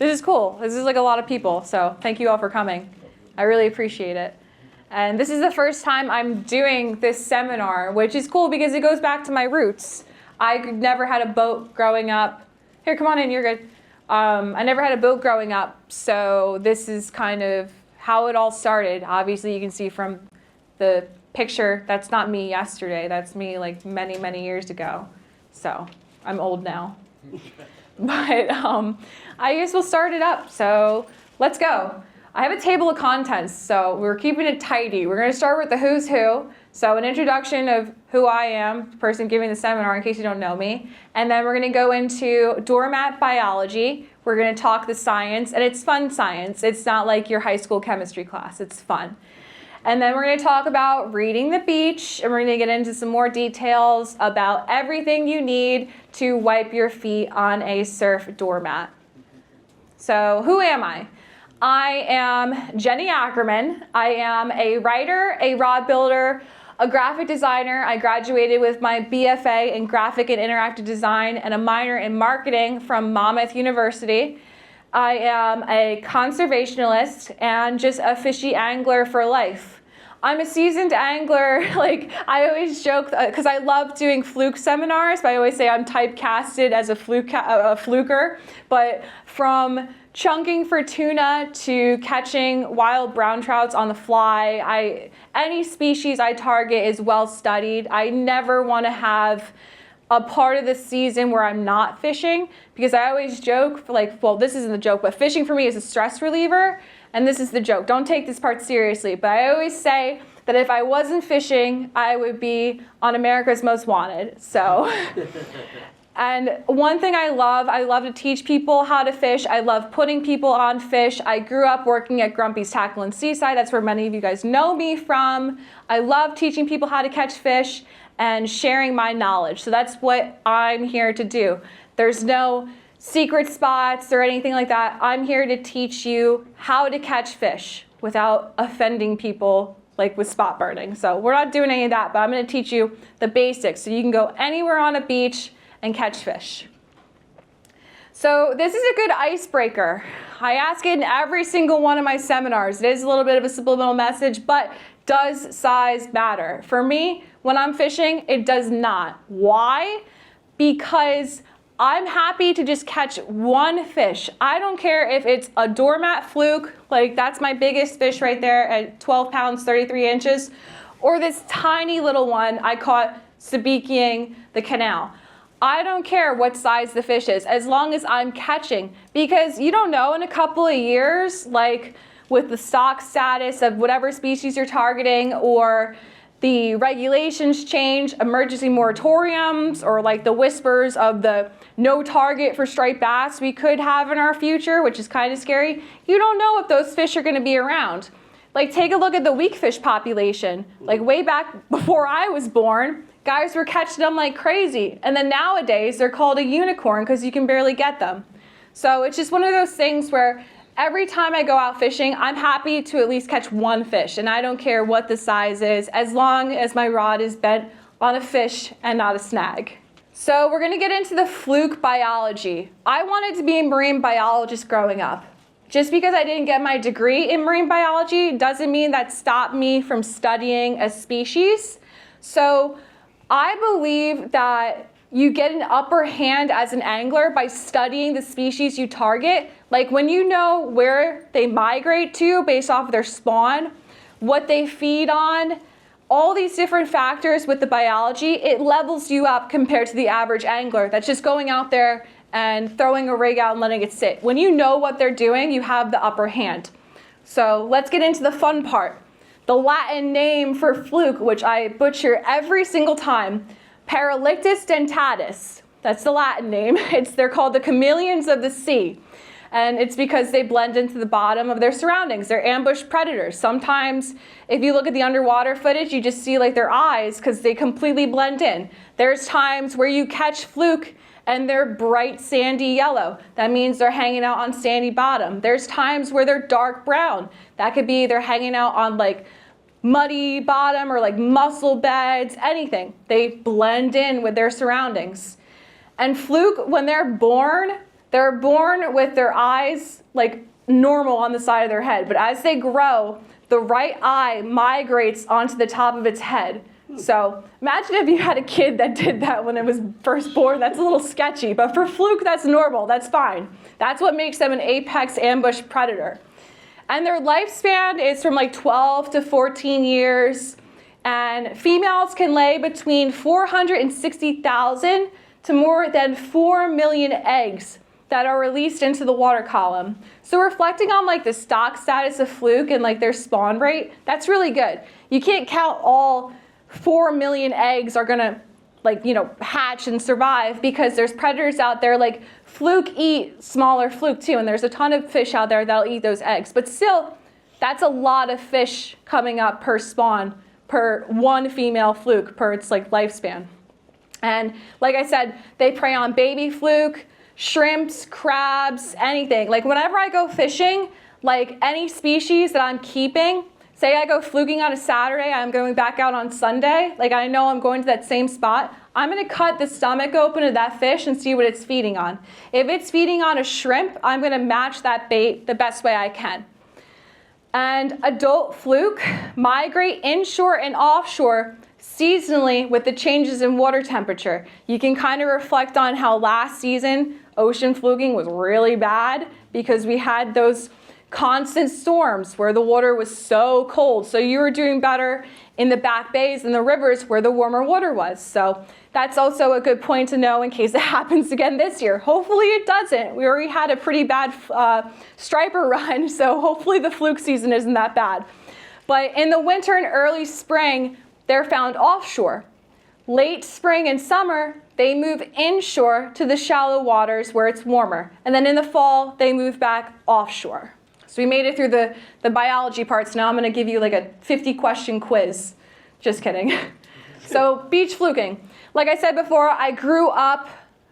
This is cool. This is like a lot of people, so thank you all for coming. I really appreciate it. And this is the first time I'm doing this seminar, which is cool because it goes back to my roots. I never had a boat growing up. Here, come on in, you're good. I never had a boat growing up, so this is kind of how it all started. Obviously, you can see from the picture, that's not me yesterday. That's me like many, many years ago. So I'm old now. But I guess we'll start it up. So let's go. I have a table of contents, so we're keeping it tidy. We're going to start with the who's who. So an introduction of who I am, the person giving the seminar in case you don't know me. And then we're going to go into doormat biology. We're going to talk the science, and it's fun science. It's not like your high school chemistry class. It's fun. And then we're going to talk about reading the beach, and we're going to get into some more details about everything you need to wipe your feet on a surf doormat. So who am I? I am Jenni Ackerman. I am a writer, a rod builder, a graphic designer. I graduated with my BFA in graphic and interactive design and a minor in marketing from Monmouth University. I am a conservationalist and just a fishy angler for life. I'm a seasoned angler. Like, I always joke, because I love doing fluke seminars, but I always say I'm typecasted as a fluker. But from chunking for tuna to catching wild brown trouts on the fly, any species I target is well studied. I never want to have a part of the season where I'm not fishing, because I always joke, like, well, this isn't the joke, but fishing for me is a stress reliever, and this is the joke. Don't take this part seriously, but I always say that if I wasn't fishing, I would be on America's Most Wanted. So. And one thing I love to teach people how to fish. I love putting people on fish. I grew up working at Grumpy's Tackle and Seaside. That's where many of you guys know me from. I love teaching people how to catch fish and sharing my knowledge. So that's what I'm here to do. There's no secret spots or anything like that. I'm here to teach you how to catch fish without offending people, like with spot burning. So we're not doing any of that, but I'm going to teach you the basics so you can go anywhere on a beach and catch fish. So this is a good icebreaker. I ask it in every single one of my seminars. It is a little bit of a subliminal message, but does size matter? For me, when I'm fishing, it does not. Why? Because I'm happy to just catch one fish. I don't care if it's a doormat fluke, like that's my biggest fish right there at 12 pounds, 33 inches, or this tiny little one I caught sabikiing the canal. I don't care what size the fish is, as long as I'm catching, because you don't know in a couple of years, like with the stock status of whatever species you're targeting, or the regulations change, emergency moratoriums, or like the whispers of the no target for striped bass we could have in our future, which is kind of scary. You don't know if those fish are going to be around. Like, take a look at the weak fish population. Like, way back before I was born, guys were catching them like crazy. And then nowadays, they're called a unicorn because you can barely get them. So it's just one of those things where every time I go out fishing, I'm happy to at least catch one fish. And I don't care what the size is, as long as my rod is bent on a fish and not a snag. So we're going to get into the fluke biology. I wanted to be a marine biologist growing up. Just because I didn't get my degree in marine biology doesn't mean that stopped me from studying a species. So I believe that you get an upper hand as an angler by studying the species you target. Like, when you know where they migrate to based off of their spawn, what they feed on, all these different factors with the biology, it levels you up compared to the average angler that's just going out there and throwing a rig out and letting it sit. When you know what they're doing, you have the upper hand. So let's get into the fun part. The Latin name for fluke, which I butcher every single time, Paralictus dentatus. That's the Latin name. They're called the chameleons of the sea. And it's because they blend into the bottom of their surroundings. They're ambush predators. Sometimes, if you look at the underwater footage, you just see like their eyes because they completely blend in. There's times where you catch fluke and they're bright sandy yellow. That means they're hanging out on sandy bottom. There's times where they're dark brown. That could be they're hanging out on like muddy bottom or like mussel beds, anything. They blend in with their surroundings. And fluke, when they're born, They're born with their eyes like normal on the side of their head, but as they grow, the right eye migrates onto the top of its head. So imagine if you had a kid that did that when it was first born. That's a little sketchy, but for fluke, that's normal. That's fine. That's what makes them an apex ambush predator. And their lifespan is from like 12 to 14 years. And females can lay between 460,000 to more than 4 million eggs that are released into the water column. So reflecting on like the stock status of fluke and like their spawn rate, that's really good. You can't count all 4 million eggs are gonna hatch and survive, because there's predators out there like fluke eat smaller fluke too, and there's a ton of fish out there that'll eat those eggs. But still, that's a lot of fish coming up per spawn, per one female fluke, per its like lifespan. And like I said, they prey on baby fluke, shrimps, crabs, anything. Like whenever I go fishing, like any species that I'm keeping, say I go fluking on a Saturday, I'm going back out on Sunday, like I know I'm going to that same spot, I'm gonna cut the stomach open of that fish and see what it's feeding on. If it's feeding on a shrimp, I'm gonna match that bait the best way I can. And adult fluke migrate inshore and offshore seasonally with the changes in water temperature. You can kind of reflect on how last season ocean fluking was really bad because we had those constant storms where the water was so cold. So you were doing better in the back bays and the rivers where the warmer water was. So that's also a good point to know in case it happens again this year. Hopefully it doesn't. We already had a pretty bad striper run, so hopefully the fluke season isn't that bad. But in the winter and early spring, they're found offshore. Late spring and summer, they move inshore to the shallow waters where it's warmer. And then in the fall, they move back offshore. So we made it through the biology parts. Now I'm going to give you like a 50-question quiz. Just kidding. So beach fluking. Like I said before, I grew up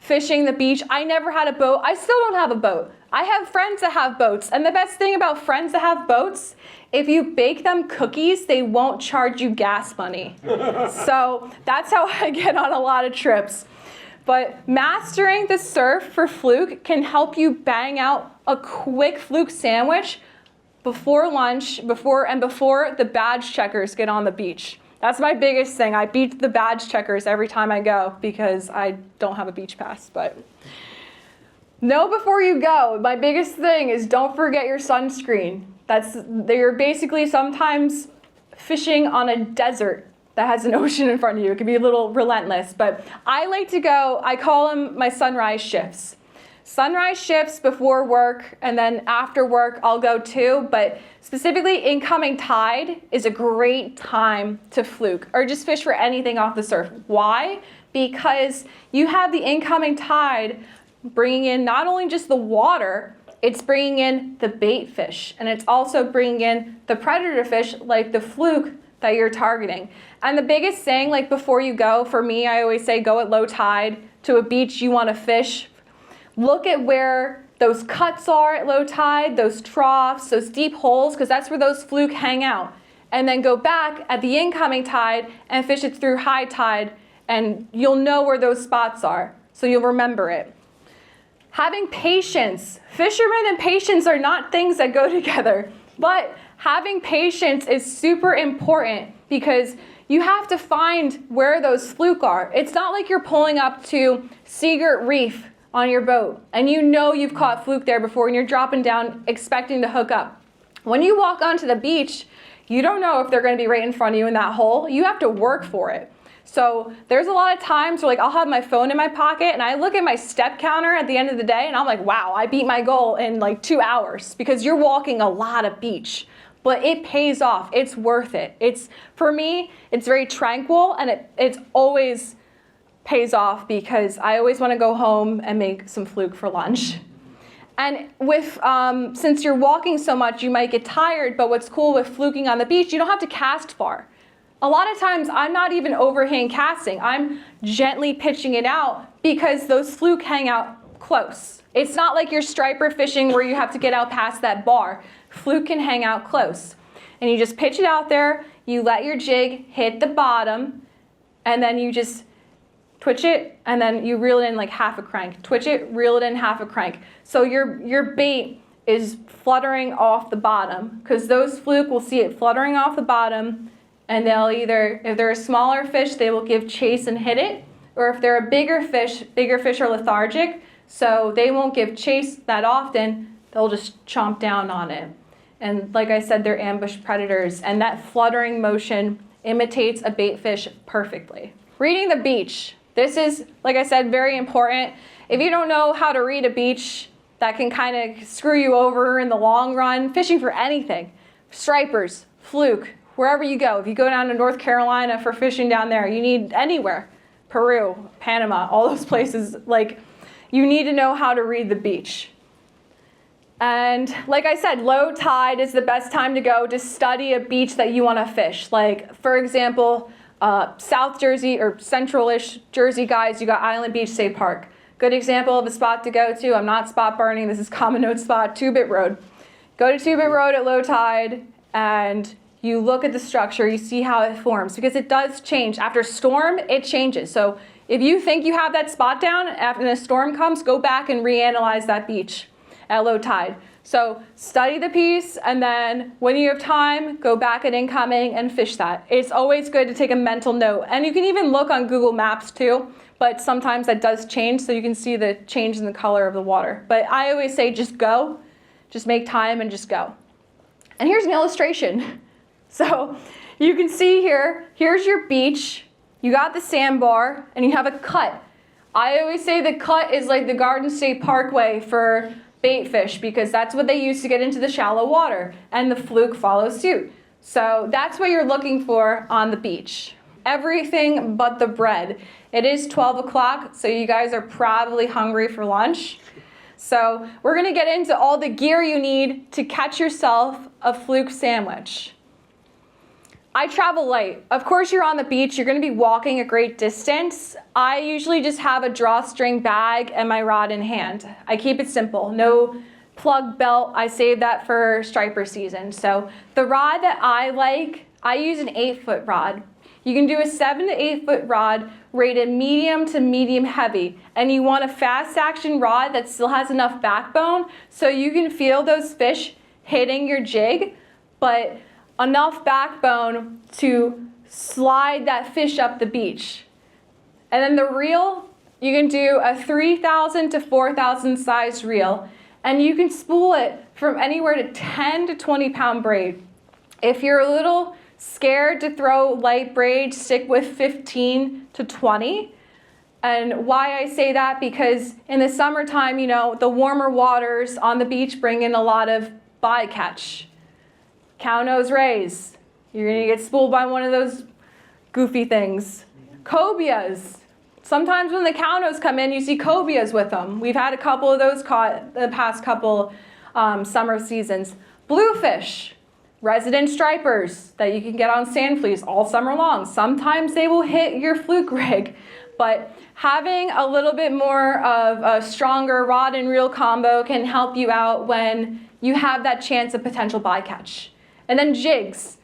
fishing the beach. I never had a boat. I still don't have a boat. I have friends that have boats. And the best thing about friends that have boats, if you bake them cookies, they won't charge you gas money. So that's how I get on a lot of trips. But mastering the surf for fluke can help you bang out a quick fluke sandwich before lunch, before the badge checkers get on the beach. That's my biggest thing. I beat the badge checkers every time I go because I don't have a beach pass. But know before you go, my biggest thing is don't forget your sunscreen. You're basically sometimes fishing on a desert that has an ocean in front of you. It can be a little relentless, but I like to go, I call them my sunrise shifts. Sunrise shifts before work, and then after work I'll go too, but specifically incoming tide is a great time to fluke or just fish for anything off the surf. Why? Because you have the incoming tide bringing in not only just the water, it's bringing in the bait fish, and it's also bringing in the predator fish like the fluke that you're targeting. And the biggest thing, like before you go, for me, I always say go at low tide to a beach you want to fish. Look at where those cuts are at low tide, those troughs, those deep holes, because that's where those fluke hang out. And then go back at the incoming tide and fish it through high tide, and you'll know where those spots are, so you'll remember it. Having patience. Fishermen and patience are not things that go together, but having patience is super important because you have to find where those fluke are. It's not like you're pulling up to Seagirt Reef on your boat and you know you've caught fluke there before and you're dropping down expecting to hook up. When you walk onto the beach, you don't know if they're going to be right in front of you in that hole. You have to work for it. So there's a lot of times where like I'll have my phone in my pocket and I look at my step counter at the end of the day and I'm like, wow, I beat my goal in like 2 hours because you're walking a lot of beach. But it pays off. It's worth it. For me, it's very tranquil, and it's always pays off because I always want to go home and make some fluke for lunch. And with since you're walking so much, you might get tired, but what's cool with fluking on the beach, you don't have to cast far. A lot of times, I'm not even overhand casting. I'm gently pitching it out because those fluke hang out close. It's not like you're striper fishing where you have to get out past that bar. Fluke can hang out close. And you just pitch it out there, you let your jig hit the bottom, and then you just twitch it, and then you reel it in like half a crank. Twitch it, reel it in half a crank. So your bait is fluttering off the bottom, because those fluke will see it fluttering off the bottom, and they'll either, if they're a smaller fish, they will give chase and hit it, or if they're a bigger fish are lethargic, so they won't give chase that often, they'll just chomp down on it. And like I said, they're ambush predators, and that fluttering motion imitates a bait fish perfectly. Reading the beach. This is, like I said, very important. If you don't know how to read a beach, that can kind of screw you over in the long run. Fishing for anything, stripers, fluke, wherever you go. If you go down to North Carolina for fishing down there, you need anywhere, Peru, Panama, all those places, like you need to know how to read the beach. And like I said, low tide is the best time to go to study a beach that you want to fish. Like, for example, South Jersey or central-ish Jersey guys, you got Island Beach State Park. Good example of a spot to go to. I'm not spot burning. This is common note spot, Two-Bit Road. Go to Two-Bit Road at low tide and you look at the structure, you see how it forms, because it does change. After storm, it changes. So if you think you have that spot down, after the storm comes, go back and reanalyze that beach at low tide. So study the piece, and then when you have time, go back at incoming and fish that. It's always good to take a mental note. And you can even look on Google Maps too, but sometimes that does change, so you can see the change in the color of the water. But I always say just go, just make time and just go. And here's an illustration. So you can see here, here's your beach, you got the sandbar, and you have a cut. I always say the cut is like the Garden State Parkway for bait fish, because that's what they use to get into the shallow water, and the fluke follows suit. So that's what you're looking for on the beach. Everything but the bread. It is 12 o'clock, so you guys are probably hungry for lunch. So we're gonna get into all the gear you need to catch yourself a fluke sandwich. I travel light. Of course, you're on the beach, you're gonna be walking a great distance. I usually just have a drawstring bag and my rod in hand. I keep it simple, no plug belt. I save that for striper season. So the rod that I like, I use an 8-foot rod. You can do a 7 to 8-foot rod rated medium to medium heavy. And you want a fast action rod that still has enough backbone so you can feel those fish hitting your jig, but enough backbone to slide that fish up the beach. And then the reel, you can do a 3,000 to 4,000 size reel, and you can spool it from anywhere to 10 to 20 pound braid. If you're a little scared to throw light braid, stick with 15 to 20. And why I say that, because in the summertime, you know, the warmer waters on the beach bring in a lot of bycatch. Cow-nose rays. You're gonna get spooled by one of those goofy things. Cobias. Sometimes when the cow-nose come in, you see cobias with them. We've had a couple of those caught the past couple summer seasons. Bluefish. Resident stripers that you can get on sand fleas all summer long. Sometimes they will hit your fluke rig, but having a little bit more of a stronger rod and reel combo can help you out when you have that chance of potential bycatch. And then jigs.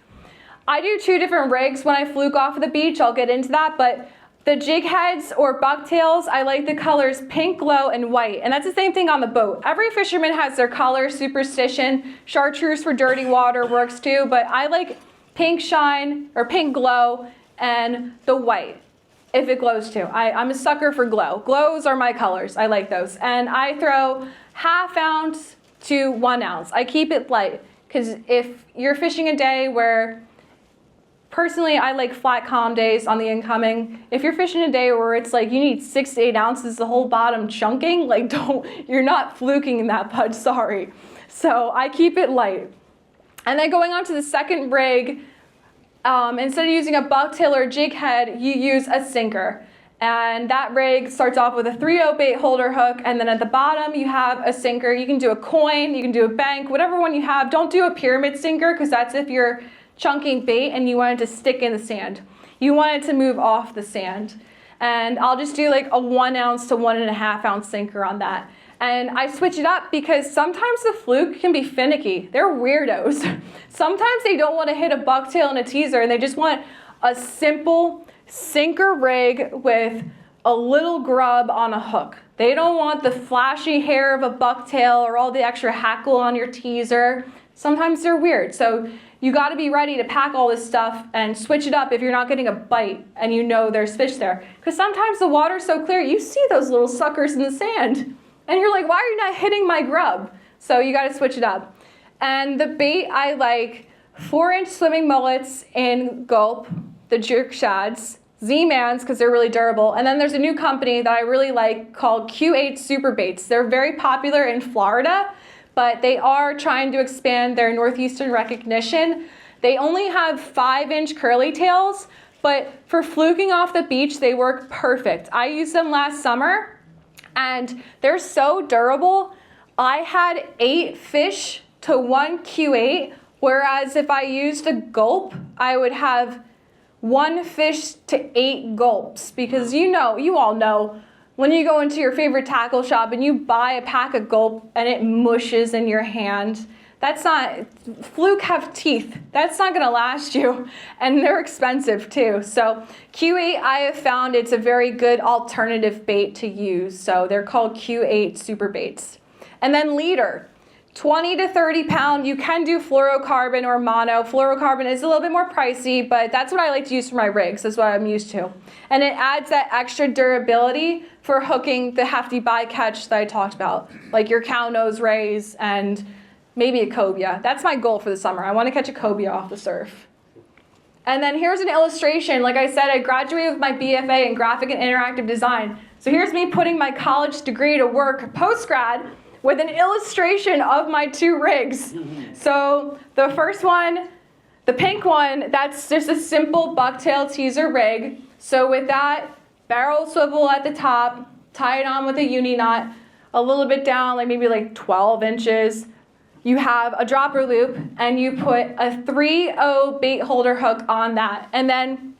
I do 2 different rigs when I fluke off of the beach. I'll get into that, but the jig heads or bucktails, I like the colors pink, glow, and white. And that's the same thing on the boat. Every fisherman has their color superstition. Chartreuse for dirty water works too, but I like pink shine or pink glow and the white, if it glows too. I'm a sucker for glow. Glows are my colors. I like those. And I throw 1/2 ounce to 1 ounce. I keep it light, because if you're fishing a day where, personally, I like flat calm days on the incoming. If you're fishing a day where it's like you need 6 to 8 ounces, the whole bottom chunking, like you're not fluking in that putt, sorry. So I keep it light. And then going on to the second rig, instead of using a bucktail or jig head, you use a sinker. And that rig starts off with a 3/0 bait holder hook, and then at the bottom you have a sinker. You can do a coin, you can do a bank, whatever one you have. Don't do a pyramid sinker, because that's if you're chunking bait and you want it to stick in the sand. You want it to move off the sand. And I'll just do like a 1 ounce to 1.5 ounce sinker on that. And I switch it up because sometimes the fluke can be finicky. They're weirdos. Sometimes they don't want to hit a bucktail and a teaser, and they just want a simple sinker rig with a little grub on a hook. They don't want the flashy hair of a bucktail or all the extra hackle on your teaser. Sometimes they're weird. So you got to be ready to pack all this stuff and switch it up if you're not getting a bite and you know there's fish there. Because sometimes the water's so clear, you see those little suckers in the sand. And you're like, why are you not hitting my grub? So you got to switch it up. And the bait, I like 4-inch swimming mullets in Gulp, the jerk shads, Z-Mans because they're really durable. And then there's a new company that I really like called Q8 Super Baits. They're very popular in Florida, but they are trying to expand their northeastern recognition. They only have 5-inch curly tails, but for fluking off the beach, they work perfect. I used them last summer, and they're so durable. I had 8 fish to 1 Q8, whereas if I used a Gulp, I would have 1 fish to 8 gulps, because you all know, when you go into your favorite tackle shop and you buy a pack of Gulp and it mushes in your hand, that's not, Fluke have teeth. That's not gonna last you, and they're expensive too. So Q8, I have found it's a very good alternative bait to use. So they're called Q8 Super Baits. And then leader. 20 to 30 pound, you can do fluorocarbon or mono. Fluorocarbon is a little bit more pricey, but that's what I like to use for my rigs. That's what I'm used to. And it adds that extra durability for hooking the hefty bycatch that I talked about, like your cow nose rays and maybe a cobia. That's my goal for the summer. I want to catch a cobia off the surf. And then here's an illustration. Like I said, I graduated with my BFA in graphic and interactive design. So here's me putting my college degree to work post-grad with an illustration of my 2 rigs. So the first one, the pink one, that's just a simple bucktail teaser rig. So with that, barrel swivel at the top, tie it on with a uni knot, a little bit down, maybe 12 inches. You have a dropper loop, and you put a 3/0 bait holder hook on that. And then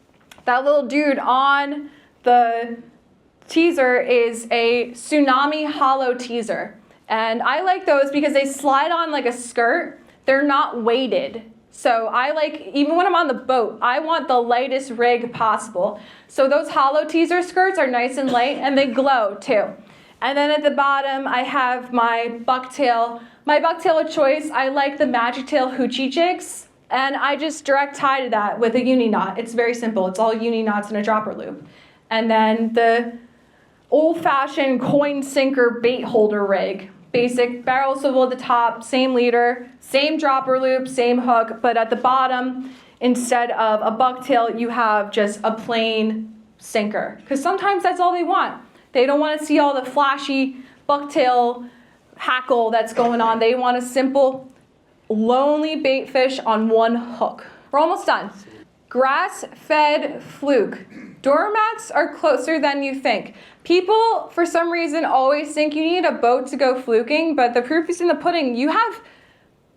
that little dude on the teaser is a tsunami hollow teaser. And I like those because they slide on like a skirt. They're not weighted. So I like, even when I'm on the boat, I want the lightest rig possible. So those hollow teaser skirts are nice and light, and they glow too. And then at the bottom, I have my bucktail. My bucktail of choice, I like the Magic Tail Hoochie Jigs, and I just direct tie to that with a uni knot. It's very simple. It's all uni knots and a dropper loop. And then the old-fashioned coin sinker bait holder rig. Basic barrel swivel at the top, same leader, same dropper loop, same hook, but at the bottom, instead of a bucktail, you have just a plain sinker. Because sometimes that's all they want. They don't want to see all the flashy bucktail hackle that's going on. They want a simple, lonely bait fish on 1 hook. We're almost done. Grass-fed fluke. Doormats are closer than you think. People, for some reason, always think you need a boat to go fluking, but the proof is in the pudding. You have,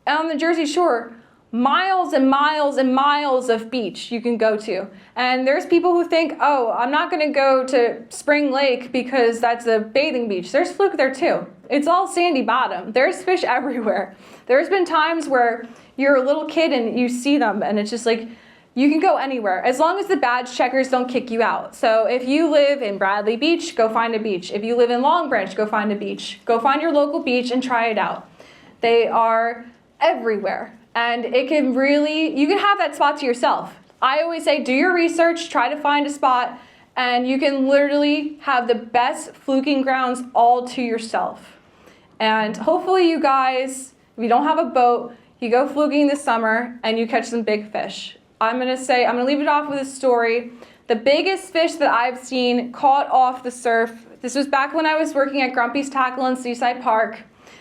on the Jersey Shore, miles and miles and miles of beach you can go to. And there's people who think, oh, I'm not gonna go to Spring Lake because that's a bathing beach. There's fluke there too. It's all sandy bottom. There's fish everywhere. There's been times where you're a little kid and you see them, and it's just like, you can go anywhere, as long as the badge checkers don't kick you out. So if you live in Bradley Beach, go find a beach. If you live in Long Branch, go find a beach. Go find your local beach and try it out. They are everywhere. And it can really, you can have that spot to yourself. I always say, do your research, try to find a spot, and you can literally have the best fluking grounds all to yourself. And hopefully you guys, if you don't have a boat, you go fluking this summer and you catch some big fish. I'm gonna leave it off with a story. The biggest fish that I've seen caught off the surf, this was back when I was working at Grumpy's Tackle in Seaside Park.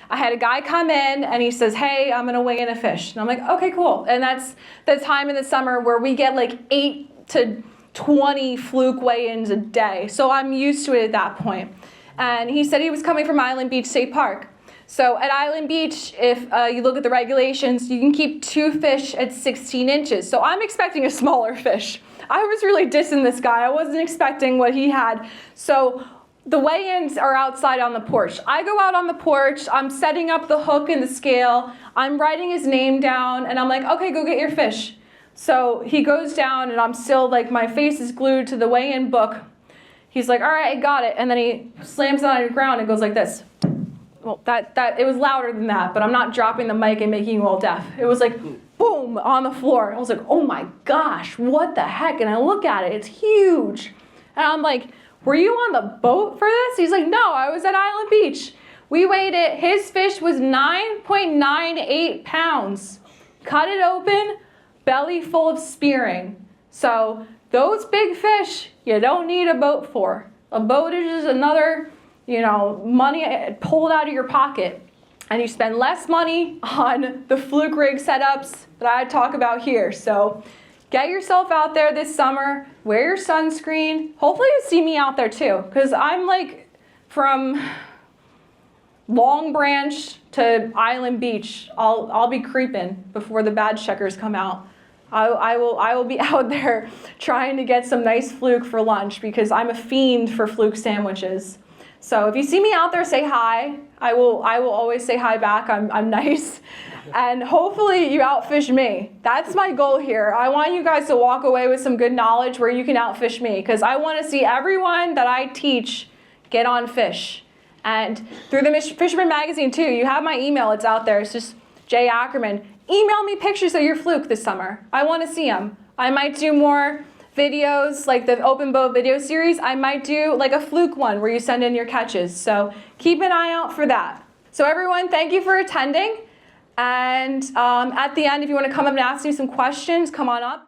I had a guy come in and he says, hey, I'm gonna weigh in a fish. And I'm like, okay, cool. And that's the time in the summer where we get 8 to 20 fluke weigh-ins a day. So I'm used to it at that point. And he said he was coming from Island Beach State Park. So at Island Beach, if you look at the regulations, you can keep 2 fish at 16 inches. So I'm expecting a smaller fish. I was really dissing this guy. I wasn't expecting what he had. So the weigh-ins are outside on the porch. I go out on the porch, I'm setting up the hook and the scale, I'm writing his name down, and I'm like, okay, go get your fish. So he goes down, and I'm still my face is glued to the weigh-in book. He's like, all right, I got it. And then he slams it on the ground and goes like this. Well, it was louder than that, but I'm not dropping the mic and making you all deaf. It was like, boom, on the floor. I was like, oh my gosh, what the heck? And I look at it, it's huge. And I'm like, were you on the boat for this? He's like, no, I was at Island Beach. We weighed it, his fish was 9.98 pounds. Cut it open, belly full of spearing. So those big fish, you don't need a boat for. A boat is just another, money pulled out of your pocket. And you spend less money on the Fluke rig setups that I talk about here. So get yourself out there this summer, wear your sunscreen. Hopefully you see me out there too, because I'm like from Long Branch to Island Beach. I'll be creeping before the badge checkers come out. I will be out there trying to get some nice Fluke for lunch because I'm a fiend for Fluke sandwiches. So if you see me out there, say hi. I will always say hi back. I'm nice. And hopefully you outfish me. That's my goal here. I want you guys to walk away with some good knowledge where you can outfish me, because I want to see everyone that I teach get on fish. And through the Fisherman magazine too, you have my email, it's out there. It's just J. Ackerman. Email me pictures of your Fluke this summer. I want to see them. I might do more videos like the open boat video series. I might do like a Fluke one where you send in your catches. So keep an eye out for that. So everyone, thank you for attending. And at the end, if you want to come up and ask me some questions, come on up.